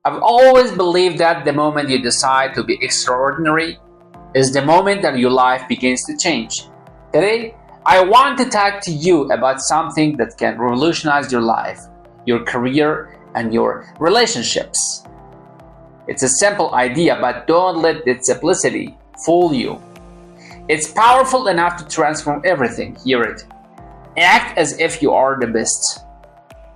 I've always believed that the moment you decide to be extraordinary is the moment that your life begins to change. Today, I want to talk to you about something that can revolutionize your life, your career, and your relationships. It's a simple idea, but don't let its simplicity fool you. It's powerful enough to transform everything. Hear it. Act as if you are the best.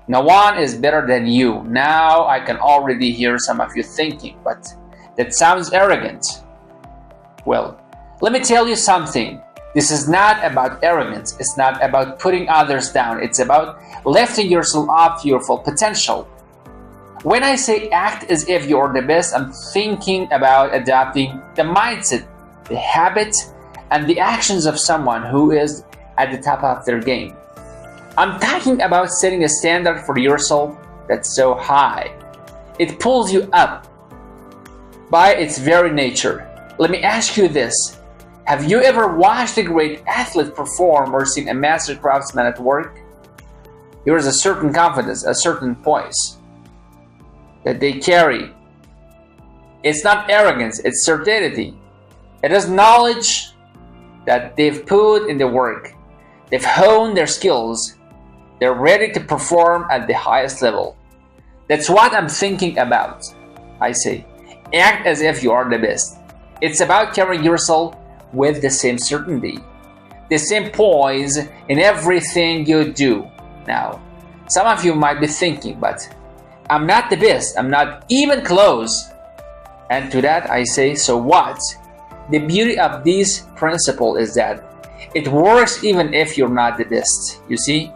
No one is better than you. Now I can already hear some of you thinking, but that sounds arrogant. Well, let me tell you something. This is not about arrogance. It's not about putting others down. It's about lifting yourself up to your full potential. When I say act as if you're the best, I'm thinking about adapting the mindset, the habits, and the actions of someone who is at the top of their game. I'm talking about setting a standard for yourself that's so high. It pulls you up by its very nature. Let me ask you this. Have you ever watched a great athlete perform or seen a master craftsman at work? There is a certain confidence, a certain poise that they carry. It's not arrogance, it's certainty. It is knowledge that they've put in the work. They've honed their skills. They're ready to perform at the highest level. That's what I'm thinking about. I say, act as if you are the best. It's about carrying yourself with the same certainty, the same poise in everything you do. Now, some of you might be thinking, but I'm not the best. I'm not even close. And to that I say, so what? The beauty of this principle is that it works even if you're not the best. You see?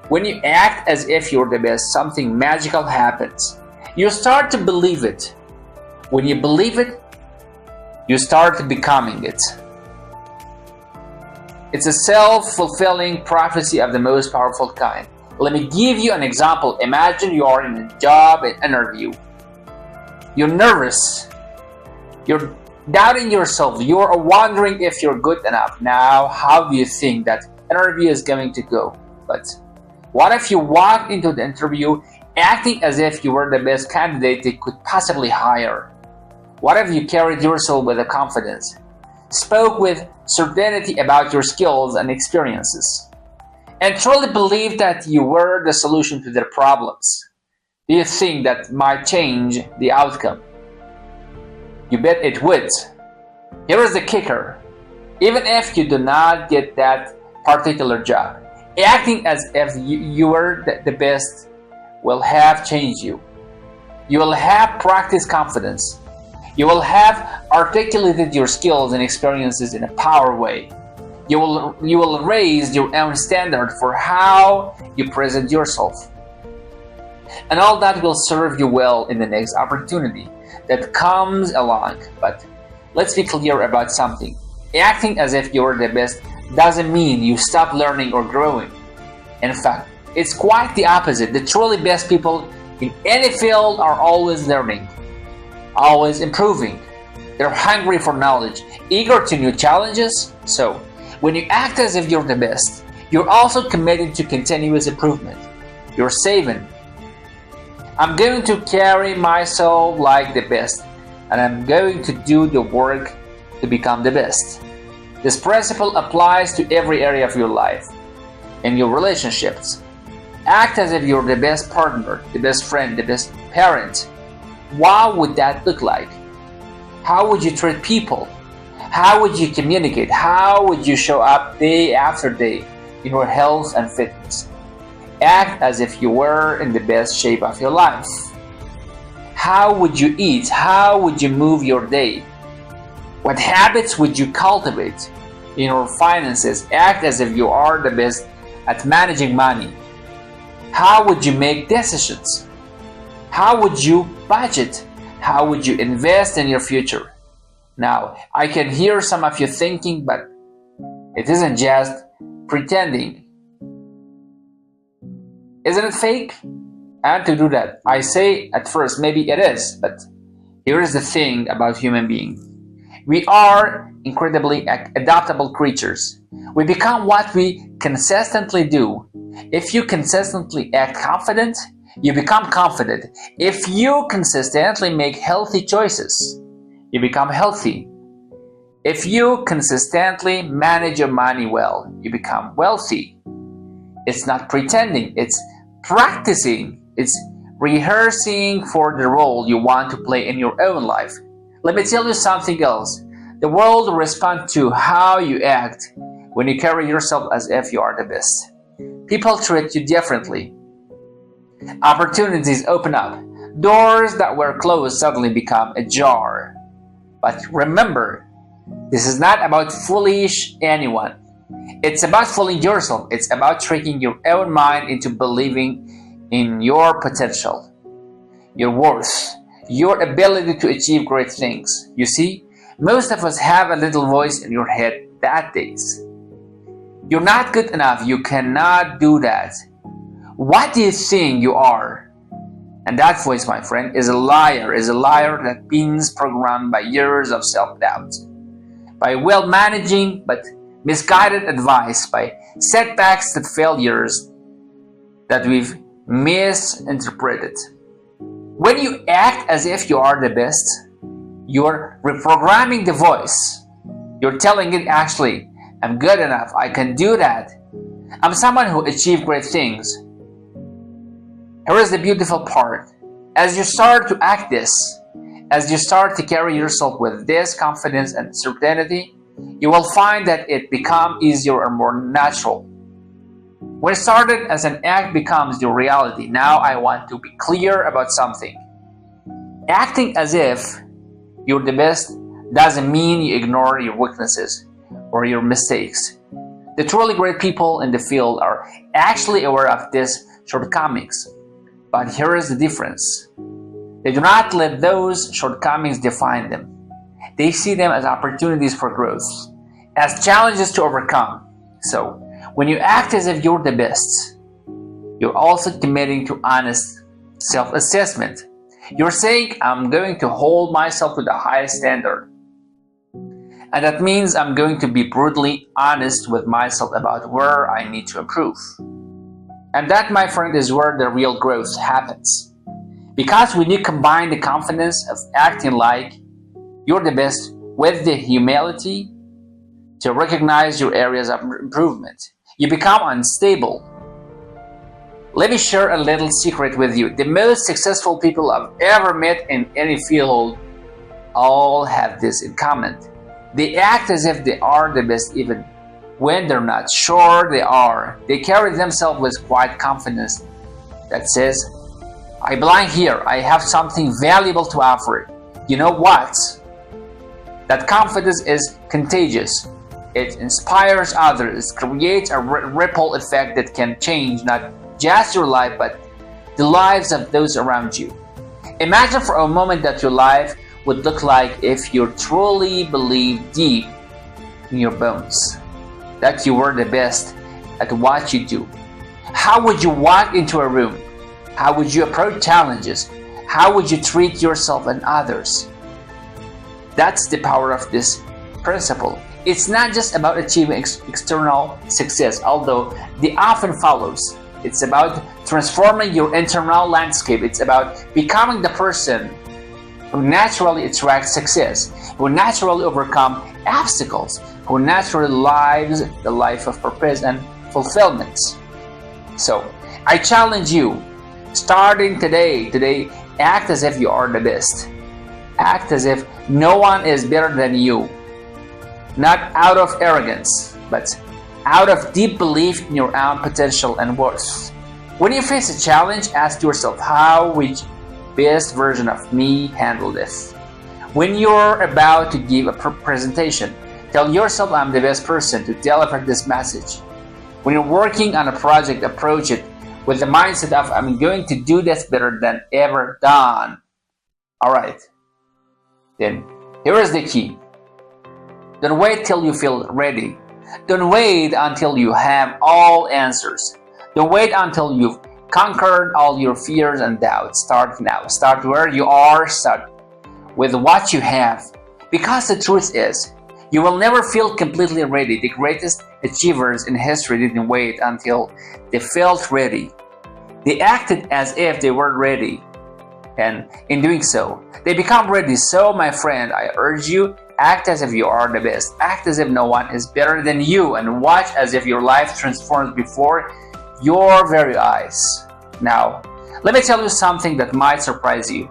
When you act as if you're the best, something magical happens. You start to believe it. When you believe it, you start becoming it. It's a self-fulfilling prophecy of the most powerful kind. Let me give you an example. Imagine you are in a job interview. You're nervous. You're doubting yourself. You're wondering if you're good enough. Now, how do you think that interview is going to go? But what if you walked into the interview acting as if you were the best candidate they could possibly hire? What if you carried yourself with a confidence, spoke with certainty about your skills and experiences, and truly believed that you were the solution to their problems? Do you think that might change the outcome? You bet it would. Here is the kicker. Even if you do not get that particular job, acting as if you were the best will have changed you. You will have practiced confidence. You will have articulated your skills and experiences in a powerful way. You will raise your own standard for how you present yourself. And all that will serve you well in the next opportunity that comes along. But let's be clear about something. Acting as if you're the best doesn't mean you stop learning or growing. In fact, it's quite the opposite. The truly best people in any field are always learning, always improving. They're hungry for knowledge, eager to new challenges. So, when you act as if you're the best, you're also committed to continuous improvement. You're saving. I'm going to carry myself like the best, and I'm going to do the work to become the best. This principle applies to every area of your life. In your relationships, act as if you're the best partner, the best friend, the best parent. What would that look like? How would you treat people? How would you communicate? How would you show up day after day in your health and fitness? Act as if you were in the best shape of your life. How would you eat? How would you move your day? What habits would you cultivate in your finances? Act as if you are the best at managing money. How would you make decisions? How would you budget? How would you invest in your future? Now, I can hear some of you thinking, but it isn't just pretending. Isn't it fake? And to do that, I say at first, maybe it is, but here is the thing about human beings. We are incredibly adaptable creatures. We become what we consistently do. If you consistently act confident, You become confident. If you consistently make healthy choices, you become healthy. If you consistently manage your money well, you become wealthy. It's not pretending, it's practicing. It's rehearsing for the role you want to play in your own life. Let me tell you something else. The world will respond to how you act when you carry yourself as if you are the best. People treat you differently. Opportunities open up. Doors that were closed suddenly become ajar. But remember, this is not about foolish anyone. It's about fooling yourself. It's about tricking your own mind into believing in your potential, your worth, your ability to achieve great things. You see, most of us have a little voice in your head that days. You're not good enough. You cannot do that. What do you think you are? And that voice, my friend, is a liar that been programmed by years of self-doubt, by well-managing but misguided advice, by setbacks and failures that we've misinterpreted. When you act as if you are the best, you're reprogramming the voice. You're telling it, actually, I'm good enough, I can do that. I'm someone who achieved great things. Here is the beautiful part. As you start to act this, as you start to carry yourself with this confidence and certainty, you will find that it becomes easier and more natural. When it started as an act becomes your reality. Now I want to be clear about something. Acting as if you're the best doesn't mean you ignore your weaknesses or your mistakes. The truly great people in the field are actually aware of these shortcomings. But here is the difference. They do not let those shortcomings define them. They see them as opportunities for growth, as challenges to overcome. So, when you act as if you're the best, you're also committing to honest self-assessment. You're saying, I'm going to hold myself to the highest standard. And that means I'm going to be brutally honest with myself about where I need to improve. And that, my friend, is where the real growth happens. Because when you combine the confidence of acting like you're the best with the humility to recognize your areas of improvement, you become unstable. Let me share a little secret with you. The most successful people I've ever met in any field all have this in common. They act as if they are the best even when they're not sure they are. They carry themselves with quiet confidence that says, I belong here, I have something valuable to offer. You know what? That confidence is contagious. It inspires others. It creates a ripple effect that can change not just your life, but the lives of those around you. Imagine for a moment that your life would look like if you truly believed deep in your bones that you were the best at what you do. How would you walk into a room? How would you approach challenges? How would you treat yourself and others? That's the power of this principle. It's not just about achieving external success, although they often follows. It's about transforming your internal landscape. It's about becoming the person who naturally attracts success, who naturally overcomes obstacles, who naturally lives the life of purpose and fulfillment. So, I challenge you, starting today, act as if you are the best. Act as if no one is better than you. Not out of arrogance, but out of deep belief in your own potential and worth. When you face a challenge, ask yourself, how would best version of me handle this? When you're about to give a presentation, tell yourself, I'm the best person to deliver this message. When you're working on a project, approach it with the mindset of, I'm going to do this better than ever done. Alright, then here is the key. Don't wait till you feel ready. Don't wait until you have all answers. Don't wait until you've conquered all your fears and doubts. Start now. Start where you are. Start with what you have. Because the truth is, you will never feel completely ready. The greatest achievers in history didn't wait until they felt ready. They acted as if they weren't ready. And in doing so, they become ready. So, my friend, I urge you, act as if you are the best. Act as if no one is better than you, and watch as if your life transforms before your very eyes. Now, let me tell you something that might surprise you.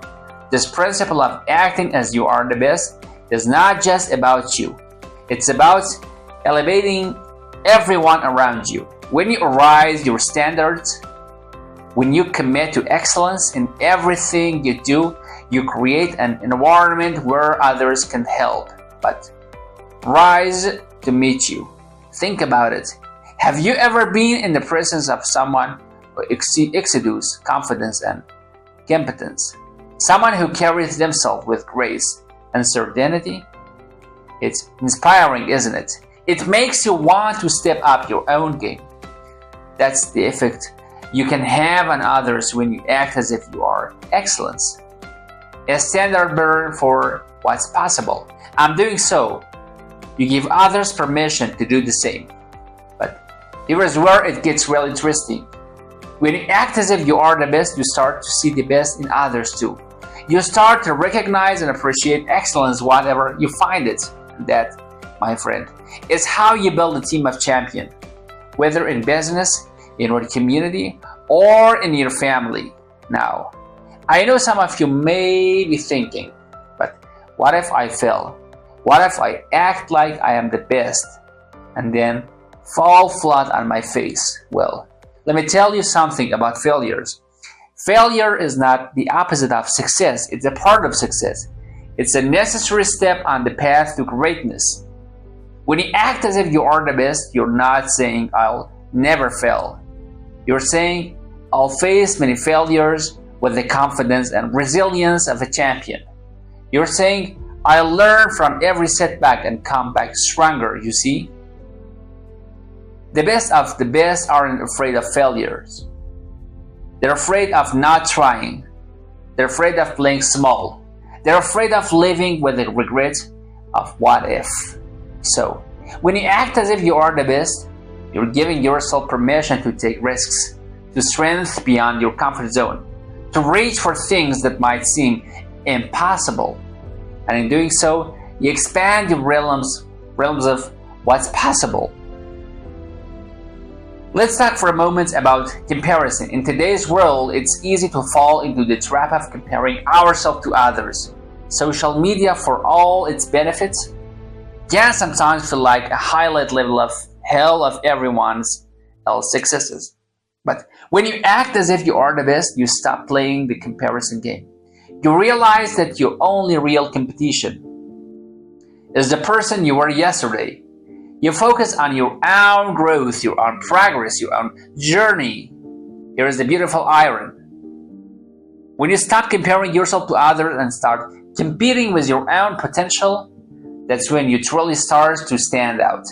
This principle of acting as you are the best is not just about you. It's about elevating everyone around you. When you raise your standards, when you commit to excellence in everything you do, you create an environment where others can help but rise to meet you. Think about it. Have you ever been in the presence of someone who exudes confidence and competence? Someone who carries themselves with grace and serenity? It's inspiring, isn't it? It makes you want to step up your own game. That's the effect you can have on others when you act as if you are excellence, a standard bearer for what's possible. I'm doing so. You give others permission to do the same. But here's where it gets really interesting. When you act as if you are the best, you start to see the best in others too. You start to recognize and appreciate excellence wherever you find it. That, my friend, is how you build a team of champions, whether in business, in your community, or in your family. Now, I know some of you may be thinking, but what if I fail? What if I act like I am the best and then fall flat on my face? Well, let me tell you something about failures. Failure is not the opposite of success. It's a part of success. It's a necessary step on the path to greatness. When you act as if you are the best, you're not saying, I'll never fail. You're saying, I'll face many failures with the confidence and resilience of a champion. You're saying, I'll learn from every setback and come back stronger, you see? The best of the best aren't afraid of failures. They're afraid of not trying. They're afraid of playing small. They're afraid of living with the regret of what if. So, when you act as if you are the best, you're giving yourself permission to take risks, to strength beyond your comfort zone, to reach for things that might seem impossible. And in doing so, you expand your realms of what's possible. Let's talk for a moment about comparison. In today's world, it's easy to fall into the trap of comparing ourselves to others. Social media, for all its benefits, can sometimes feel like a highlight level of hell of everyone else's successes. But when you act as if you are the best, you stop playing the comparison game. You realize that your only real competition is the person you were yesterday. You focus on your own growth, your own progress, your own journey. Here is the beautiful irony. When you stop comparing yourself to others and start competing with your own potential, that's when you truly start to stand out.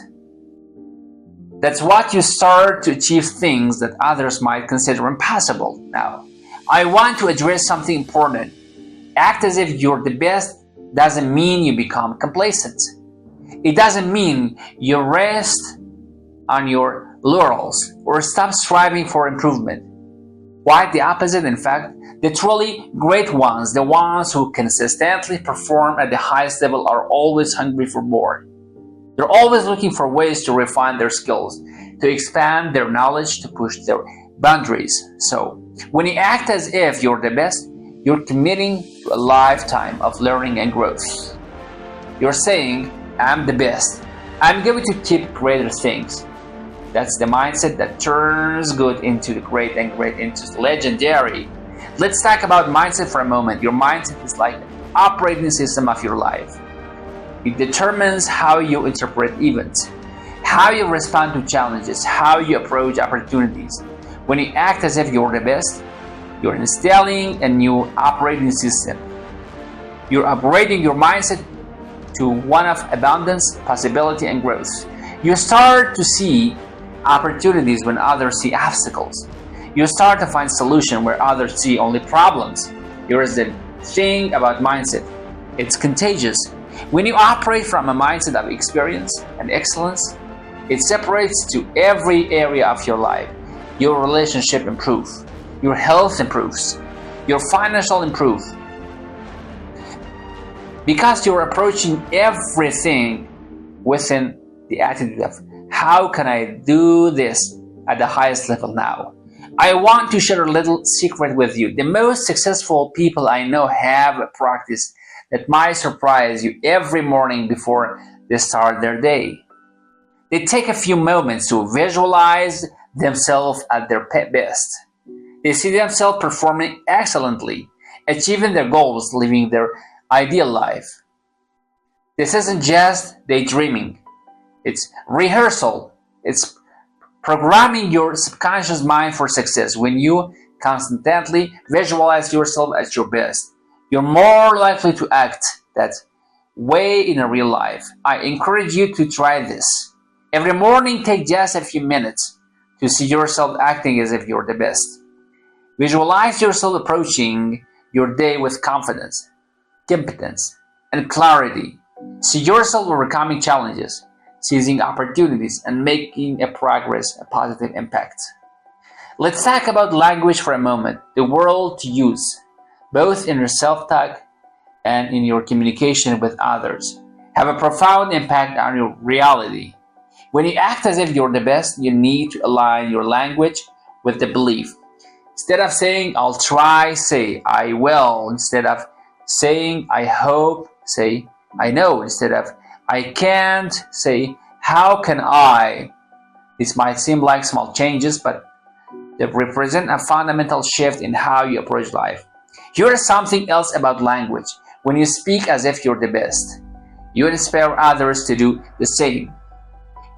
That's what you start to achieve things that others might consider impossible. Now, I want to address something important. Act as if you're the best doesn't mean you become complacent. It doesn't mean you rest on your laurels or stop striving for improvement. Quite the opposite, in fact. The truly great ones, the ones who consistently perform at the highest level, are always hungry for more. They're always looking for ways to refine their skills, to expand their knowledge, to push their boundaries. So, when you act as if you're the best, you're committing to a lifetime of learning and growth. You're saying, I'm the best. I'm going to keep greater things. That's the mindset that turns good into the great and great into the legendary. Let's talk about mindset for a moment. Your mindset is like the operating system of your life. It determines how you interpret events, how you respond to challenges, how you approach opportunities. When you act as if you're the best, you're installing a new operating system. You're upgrading your mindset to one of abundance, possibility, and growth. You start to see opportunities when others see obstacles. You start to find solutions where others see only problems. Here is the thing about mindset. It's contagious. When you operate from a mindset of experience and excellence, it separates to every area of your life. Your relationship improves. your health improves, your financial improves, because you're approaching everything within the attitude of, how can I do this at the highest level now? I want to share a little secret with you. The most successful people I know have a practice that might surprise you every morning before they start their day. They take a few moments to visualize themselves at their best. They see themselves performing excellently, achieving their goals, living their ideal life. This isn't just daydreaming. It's rehearsal. It's programming your subconscious mind for success. When you constantly visualize yourself at your best, you're more likely to act that way in a real life. I encourage you to try this. Every morning, take just a few minutes to see yourself acting as if you're the best. Visualize yourself approaching your day with confidence, competence, and clarity. See yourself overcoming challenges, seizing opportunities, and making a positive impact. Let's talk about language for a moment, the word to use, both in your self-talk and in your communication with others, have a profound impact on your reality. When you act as if you're the best, you need to align your language with the belief. Instead of saying, I'll try, say, I will. Instead of saying, I hope, say, I know. Instead of, I can't, say, how can I? This might seem like small changes, but they represent a fundamental shift in how you approach life. Here's something else about language. When you speak as if you're the best, you inspire others to do the same.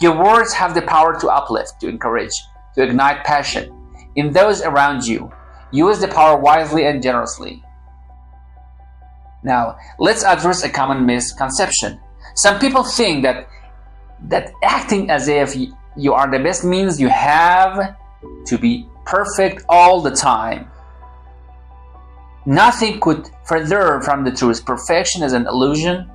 Your words have the power to uplift, to encourage, to ignite passion in those around you. Use the power wisely and generously. Now, let's address a common misconception. Some people think that acting as if you are the best means you have to be perfect all the time. Nothing could further from the truth. Perfection is an illusion,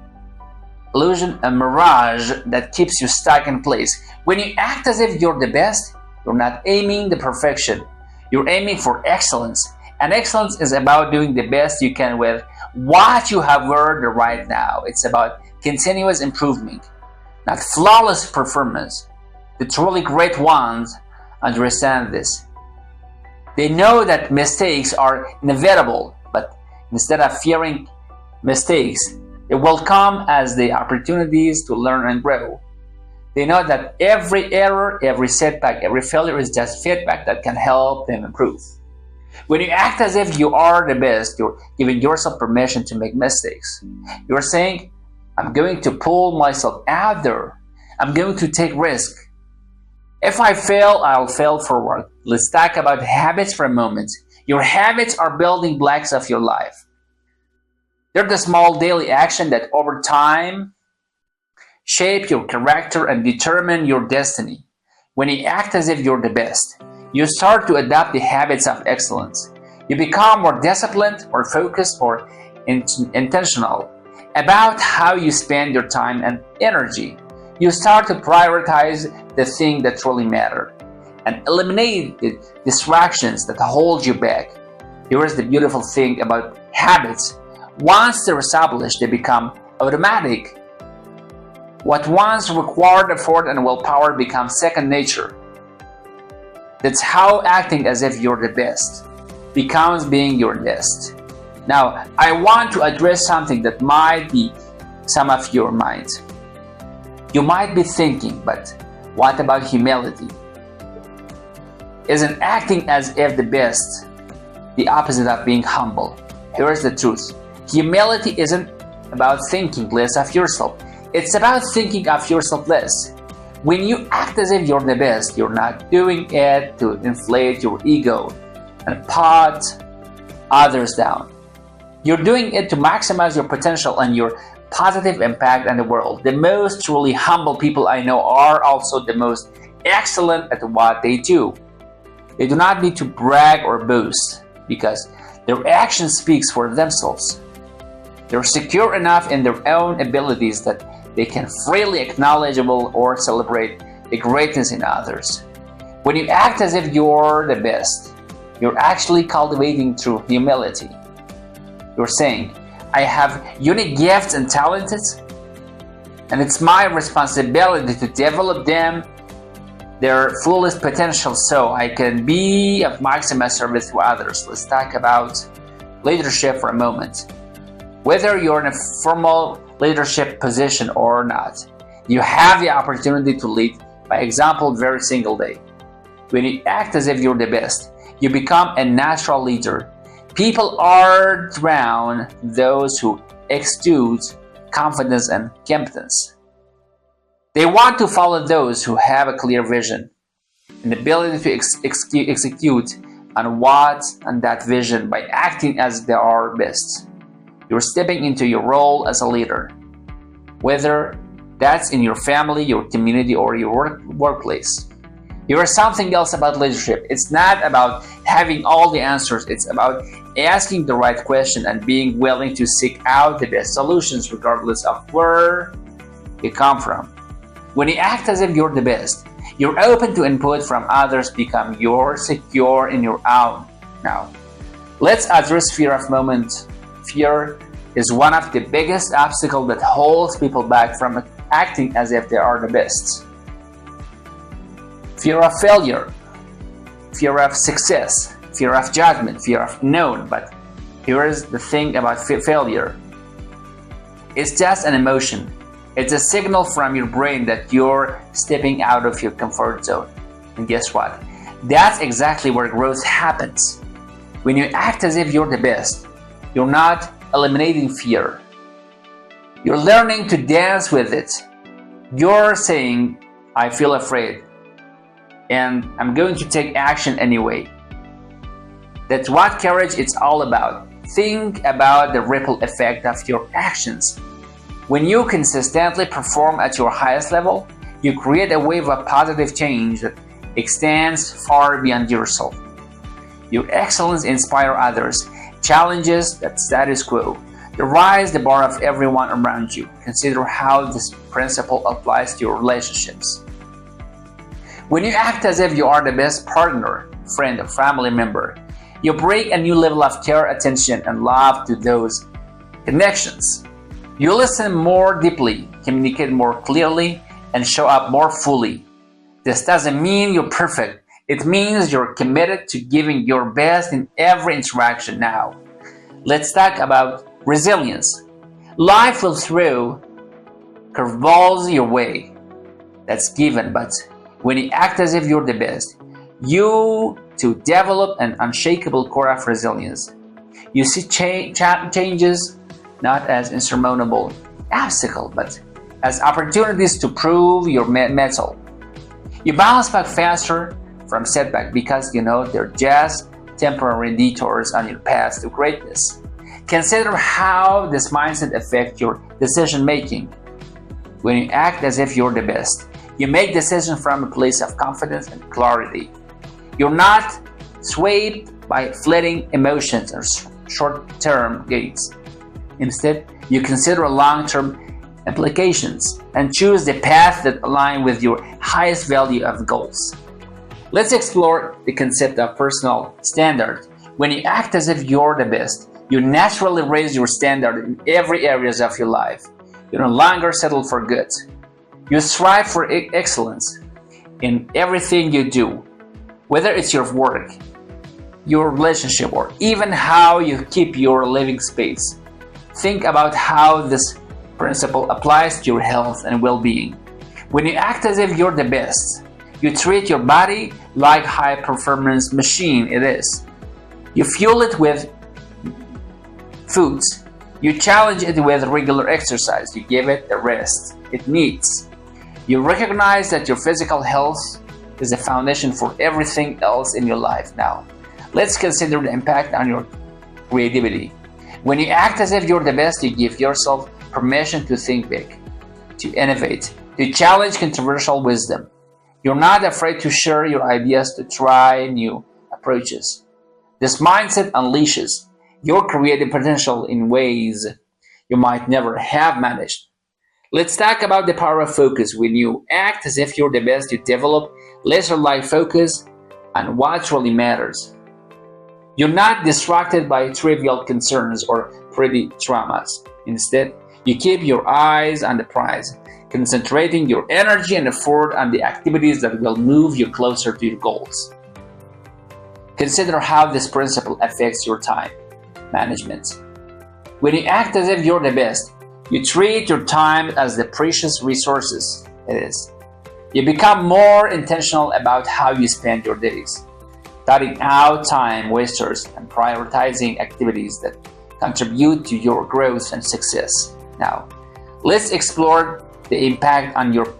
a mirage that keeps you stuck in place. When you act as if you're the best, you're not aiming the perfection. You're aiming for excellence. And excellence is about doing the best you can with what you have learned right now. It's about continuous improvement, not flawless performance. The truly great ones understand this. They know that mistakes are inevitable, but instead of fearing mistakes, it will come as the opportunities to learn and grow. They know that every error, every setback, every failure is just feedback that can help them improve. When you act as if you are the best, you're giving yourself permission to make mistakes. You're saying, I'm going to pull myself out there. I'm going to take risk. If I fail, I'll fail forward. Let's talk about habits for a moment. Your habits are building blocks of your life. They're the small daily action that over time shape your character and determine your destiny. When you act as if you're the best, you start to adopt the habits of excellence. You become more disciplined, more focused, more intentional about how you spend your time and energy. You start to prioritize the things that truly matter and eliminate the distractions that hold you back. Here is the beautiful thing about habits. Once they're established, they become automatic. What once required effort and willpower becomes second nature. That's how acting as if you're the best becomes being your best. Now, I want to address something that might be some of your minds. You might be thinking, but what about humility? Isn't acting as if the best the opposite of being humble? Here's the truth. Humility isn't about thinking less of yourself. It's about thinking of yourself less. When you act as if you're the best, you're not doing it to inflate your ego and put others down. You're doing it to maximize your potential and your positive impact on the world. The most truly humble people I know are also the most excellent at what they do. They do not need to brag or boast because their action speaks for themselves. They're secure enough in their own abilities that they can freely acknowledge or celebrate the greatness in others. When you act as if you're the best, You're actually cultivating through humility. You're saying, I have unique gifts and talents, and it's my responsibility to develop them their fullest potential so I can be of maximum service to others. Let's talk about leadership for a moment. Whether you're in a formal leadership position or not, you have the opportunity to lead by example every single day. When you act as if you're the best, you become a natural leader. People are drawn to those who exude confidence and competence. They want to follow those who have a clear vision, an ability to execute on that vision by acting as they are best. You're stepping into your role as a leader, whether that's in your family, your community, or your workplace. Here is something else about leadership. It's not about having all the answers. It's about asking the right question and being willing to seek out the best solutions regardless of where you come from. When you act as if you're the best, you're open to input from others, become you're secure in your own. Now, let's address fear of moment. Fear is one of the biggest obstacles that holds people back from acting as if they are the best. Fear of failure, fear of success, fear of judgment, fear of known. But here is the thing about failure. It's just an emotion. It's a signal from your brain that you're stepping out of your comfort zone. And guess what? That's exactly where growth happens. When you act as if you're the best, you're not eliminating fear. You're learning to dance with it. You're saying, I feel afraid, and I'm going to take action anyway. That's what courage is all about. Think about the ripple effect of your actions. When you consistently perform at your highest level, you create a wave of positive change that extends far beyond yourself. Your excellence inspires others, challenges the status quo, raise the bar of everyone around you. Consider how this principle applies to your relationships. When you act as if you are the best partner, friend, or family member, you bring a new level of care, attention, and love to those connections. You listen more deeply, communicate more clearly, and show up more fully. This doesn't mean you're perfect. It means you're committed to giving your best in every interaction. Now, let's talk about resilience. Life will throw curveballs your way. That's given, but when you act as if you're the best, you to develop an unshakable core of resilience. You see changes not as insurmountable obstacles, but as opportunities to prove your mettle. You bounce back faster from setback because you know they're just temporary detours on your path to greatness. Consider how this mindset affects your decision making. When you act as if you're the best, you make decisions from a place of confidence and clarity. You're not swayed by fleeting emotions or short-term gains. Instead, you consider long-term implications and choose the path that aligns with your highest value of goals. Let's explore the concept of personal standard. When you act as if you're the best, you naturally raise your standard in every area of your life. You no longer settle for good. You strive for excellence in everything you do, whether it's your work, your relationship, or even how you keep your living space. Think about how this principle applies to your health and well-being. When you act as if you're the best, you treat your body like high-performance machine it is. You fuel it with foods. You challenge it with regular exercise. You give it the rest it needs. You recognize that your physical health is the foundation for everything else in your life. Now, let's consider the impact on your creativity. When you act as if you're the best, you give yourself permission to think big, to innovate, to challenge controversial wisdom. You're not afraid to share your ideas, to try new approaches. This mindset unleashes your creative potential in ways you might never have managed. Let's talk about the power of focus. When you act as if you're the best, you develop laser-like focus on what really matters. You're not distracted by trivial concerns or petty traumas. Instead, you keep your eyes on the prize, concentrating your energy and effort on the activities that will move you closer to your goals. Consider how this principle affects your time management. When you act as if you're the best, you treat your time as the precious resources it is. You become more intentional about how you spend your days, cutting out time wasters and prioritizing activities that contribute to your growth and success. Now, let's explore the impact on your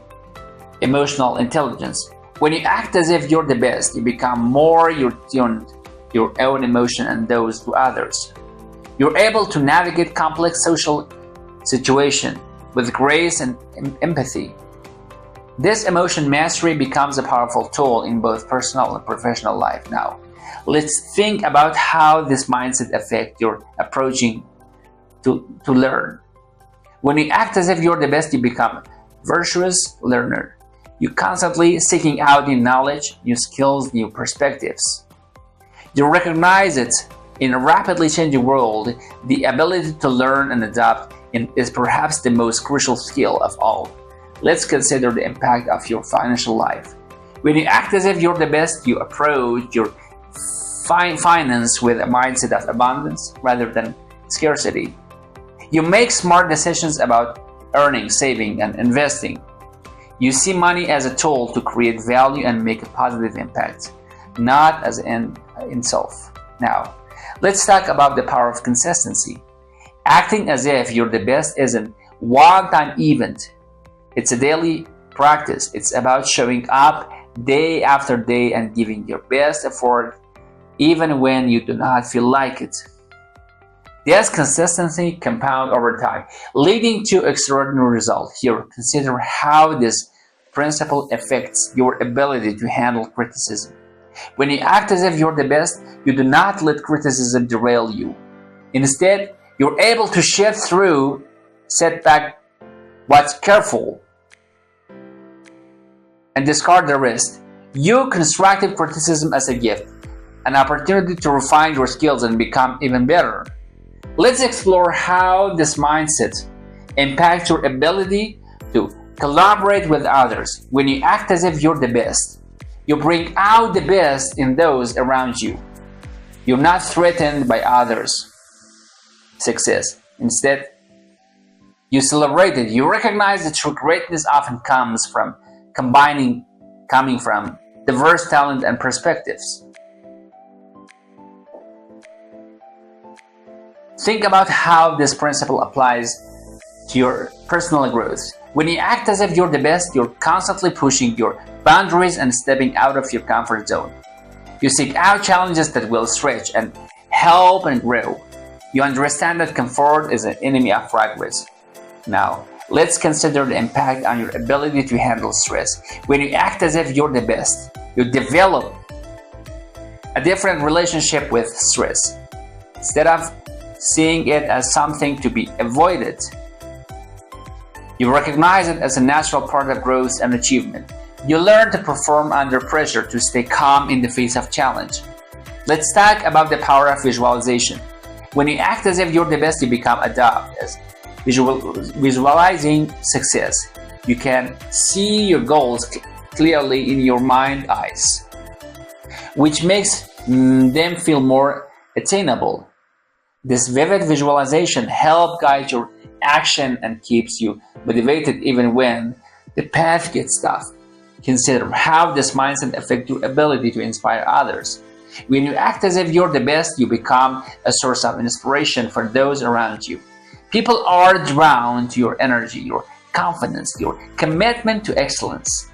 emotional intelligence. When you act as if you're the best, you become more tuned to your own emotion and those to others. You're able to navigate complex social situations with grace and empathy. This emotion mastery becomes a powerful tool in both personal and professional life. Now, let's think about how this mindset affects your approaching to learn. When you act as if you're the best, you become a virtuous learner. You're constantly seeking out new knowledge, new skills, new perspectives. You recognize it in a rapidly changing world. The ability to learn and adapt is perhaps the most crucial skill of all. Let's consider the impact of your financial life. When you act as if you're the best, you approach your finance with a mindset of abundance rather than scarcity. You make smart decisions about earning, saving, and investing. You see money as a tool to create value and make a positive impact, not as an end in self. Now, let's talk about the power of consistency. Acting as if you're the best isn't a one-time event. It's a daily practice. It's about showing up day after day and giving your best effort even when you do not feel like it. This consistency compounds over time, leading to extraordinary results. Here, consider how this principle affects your ability to handle criticism. When you act as if you're the best, you do not let criticism derail you. Instead, you're able to shift through setback what's careful and discard the rest. You constructive criticism as a gift, an opportunity to refine your skills and become even better. Let's explore how this mindset impacts your ability to collaborate with others. When you act as if you're the best, you bring out the best in those around you. You're not threatened by others' success. Instead, you celebrate it. You recognize that true greatness often comes from coming from diverse talent and perspectives. Think about how this principle applies to your personal growth. When you act as if you're the best, you're constantly pushing your boundaries and stepping out of your comfort zone. You seek out challenges that will stretch and help and grow. You understand that comfort is an enemy of progress. Now, let's consider the impact on your ability to handle stress. When you act as if you're the best, you develop a different relationship with stress. Instead of seeing it as something to be avoided, you recognize it as a natural part of growth and achievement. You learn to perform under pressure, to stay calm in the face of challenge. Let's talk about the power of visualization. When you act as if you're the best, you become adept at visualizing success. You can see your goals clearly in your mind's eyes, which makes them feel more attainable. This vivid visualization helps guide your action and keeps you motivated even when the path gets tough. Consider how this mindset affects your ability to inspire others. When you act as if you're the best, you become a source of inspiration for those around you. People are drawn to your energy, your confidence, your commitment to excellence.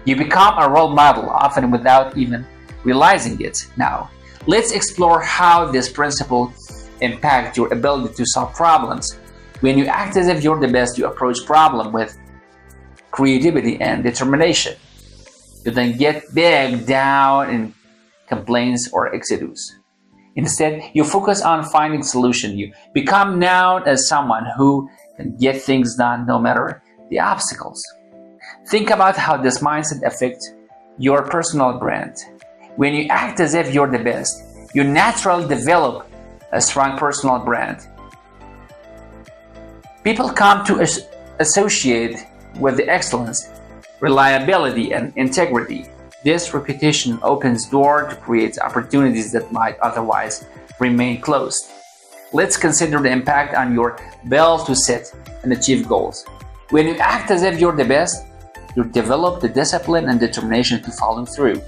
You become a role model, often without even realizing it. Now, let's explore how this principle impacts your ability to solve problems. When you act as if you're the best, you approach problems with creativity and determination. You don't get bogged down in complaints or excuses. Instead, you focus on finding solutions. You become known as someone who can get things done no matter the obstacles. Think about how this mindset affects your personal brand. When you act as if you're the best, You naturally develop a strong personal brand. People come to associate with the excellence, reliability, and integrity. This reputation opens doors to create opportunities that might otherwise remain closed. Let's consider the impact on your ability to set and achieve goals. When you act as if you're the best, you develop the discipline and determination to follow through.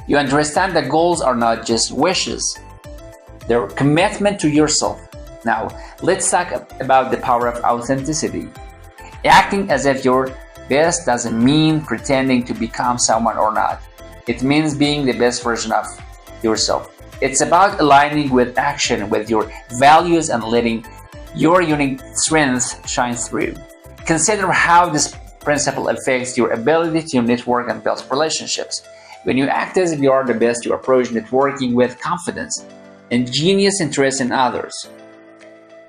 You understand that goals are not just wishes, they're a commitment to yourself. Now, let's talk about the power of authenticity. Acting as if you're best doesn't mean pretending to become someone or not. It means being the best version of yourself. It's about aligning with action, with your values, and letting your unique strengths shine through. Consider how this principle affects your ability to network and build relationships. When you act as if you are the best, you approach networking with confidence and genuine interest in others.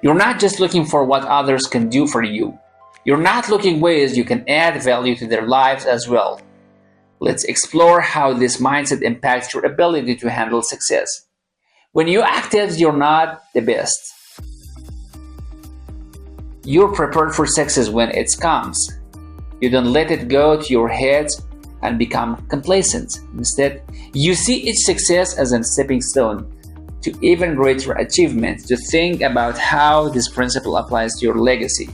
You're not just looking for what others can do for you. You're not looking ways you can add value to their lives as well. Let's explore how this mindset impacts your ability to handle success. When you act as you're not the best, you're prepared for success when it comes. You don't let it go to your head and become complacent. Instead, you see each success as a stepping stone to even greater achievement. To think about how this principle applies to your legacy.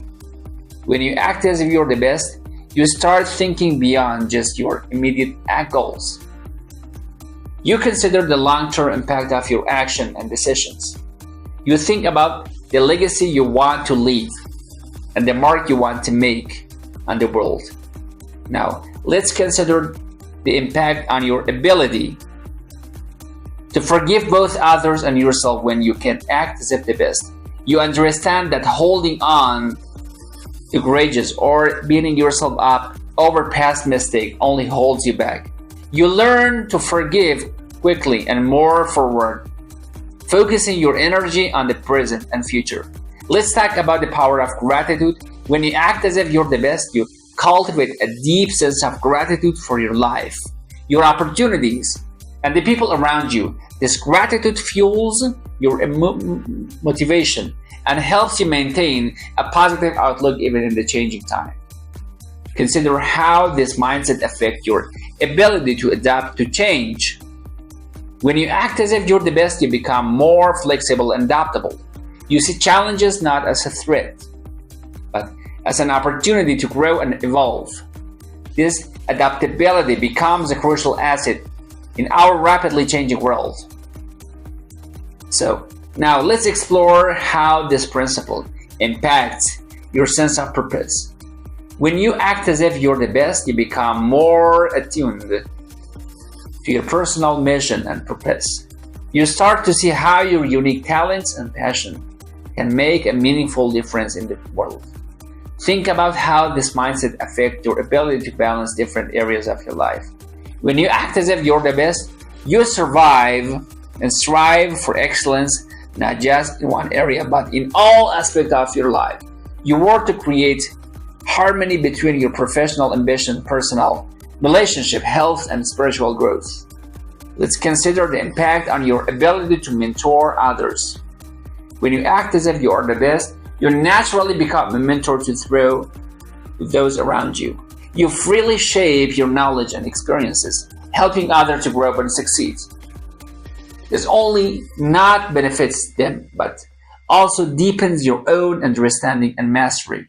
When you act as if you're the best, you start thinking beyond just your immediate goals. You consider the long-term impact of your action and decisions. You think about the legacy you want to leave and the mark you want to make on the world. Now, let's consider the impact on your ability to forgive both others and yourself. When you can act as if the best, you understand that holding on to grudges or beating yourself up over past mistakes only holds you back. You learn to forgive quickly and move forward, focusing your energy on the present and future. Let's talk about the power of gratitude. When you act as if you're the best, you cultivate a deep sense of gratitude for your life, your opportunities, and the people around you. This gratitude fuels your motivation and helps you maintain a positive outlook even in the changing time. Consider how this mindset affects your ability to adapt to change. When you act as if you're the best, you become more flexible and adaptable. You see challenges not as a threat, but as an opportunity to grow and evolve. This adaptability becomes a crucial asset in our rapidly changing world. So, now let's explore how this principle impacts your sense of purpose. When you act as if you're the best, you become more attuned to your personal mission and purpose. You start to see how your unique talents and passion can make a meaningful difference in the world. Think about how this mindset affects your ability to balance different areas of your life. When you act as if you're the best, you survive and strive for excellence, not just in one area, but in all aspects of your life. You work to create harmony between your professional ambition, personal relationship, health, and spiritual growth. Let's consider the impact on your ability to mentor others. When you act as if you are the best, you naturally become a mentor to those around you. You freely shape your knowledge and experiences, helping others to grow and succeed. This only not benefits them, but also deepens your own understanding and mastery.